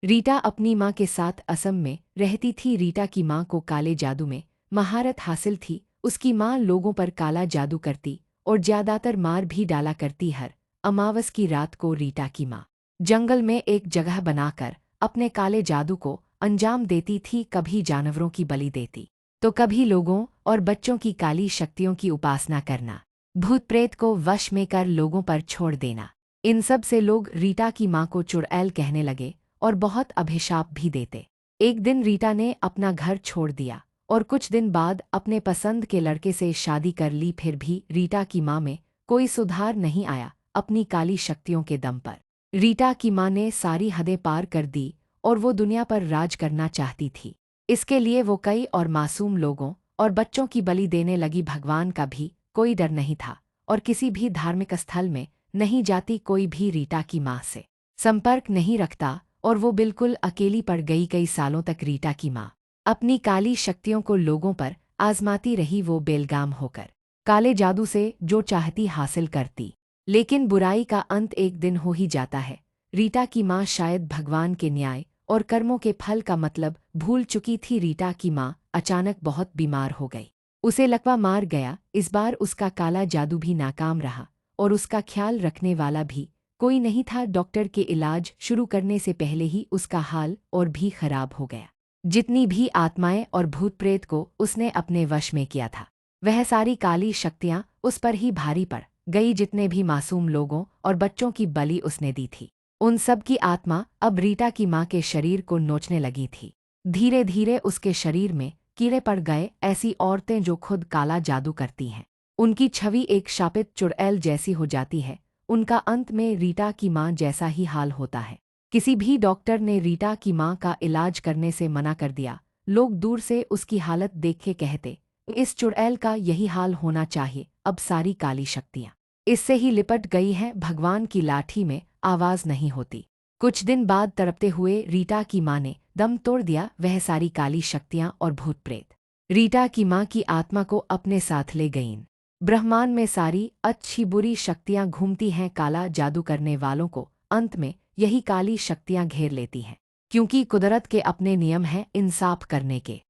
रीटा अपनी माँ के साथ असम में रहती थी। रीटा की माँ को काले जादू में महारत हासिल थी। उसकी माँ लोगों पर काला जादू करती और ज्यादातर मार भी डाला करती। हर अमावस की रात को रीटा की माँ जंगल में एक जगह बनाकर अपने काले जादू को अंजाम देती थी। कभी जानवरों की बलि देती तो कभी लोगों और बच्चों की काली शक्तियों की उपासना करना, भूत प्रेत को वश में कर लोगों पर छोड़ देना। इन सब से लोग रीटा की माँ को चुड़ैल कहने लगे और बहुत अभिशाप भी देते। एक दिन रीटा ने अपना घर छोड़ दिया और कुछ दिन बाद अपने पसंद के लड़के से शादी कर ली। फिर भी रीटा की माँ में कोई सुधार नहीं आया। अपनी काली शक्तियों के दम पर रीटा की माँ ने सारी हदें पार कर दी और वो दुनिया पर राज करना चाहती थी। इसके लिए वो कई और मासूम लोगों और बच्चों की बलि देने लगी। भगवान का भी कोई डर नहीं था और किसी भी धार्मिक स्थल में नहीं जाती। कोई भी रीटा की माँ से संपर्क नहीं रखता और वो बिल्कुल अकेली पड़ गई। कई सालों तक रीटा की माँ अपनी काली शक्तियों को लोगों पर आजमाती रही। वो बेलगाम होकर काले जादू से जो चाहती हासिल करती, लेकिन बुराई का अंत एक दिन हो ही जाता है। रीटा की माँ शायद भगवान के न्याय और कर्मों के फल का मतलब भूल चुकी थी। रीटा की माँ अचानक बहुत बीमार हो गई। उसे लकवा मार गया। इस बार उसका काला जादू भी नाकाम रहा और उसका ख्याल रखने वाला भी कोई नहीं था। डॉक्टर के इलाज शुरू करने से पहले ही उसका हाल और भी खराब हो गया। जितनी भी आत्माएं और भूत प्रेत को उसने अपने वश में किया था, वह सारी काली शक्तियां उस पर ही भारी पड़ गई। जितने भी मासूम लोगों और बच्चों की बलि उसने दी थी, उन सब की आत्मा अब रीटा की माँ के शरीर को नोचने लगी थी। धीरे धीरे उसके शरीर में कीड़े पड़ गए। ऐसी औरतें जो खुद काला जादू करती हैं, उनकी छवि एक शापित चुड़ैल जैसी हो जाती है। उनका अंत में रीटा की माँ जैसा ही हाल होता है। किसी भी डॉक्टर ने रीटा की माँ का इलाज करने से मना कर दिया। लोग दूर से उसकी हालत देख के कहते, इस चुड़ैल का यही हाल होना चाहिए। अब सारी काली शक्तियाँ इससे ही लिपट गई हैं। भगवान की लाठी में आवाज नहीं होती। कुछ दिन बाद तड़पते हुए रीटा की माँ ने दम तोड़ दिया। वह सारी काली शक्तियाँ और भूत प्रेत रीटा की माँ की आत्मा को अपने साथ ले गईं। ब्रह्मांड में सारी अच्छी बुरी शक्तियाँ घूमती हैं। काला जादू करने वालों को अंत में यही काली शक्तियाँ घेर लेती हैं, क्योंकि कुदरत के अपने नियम हैं इंसाफ करने के।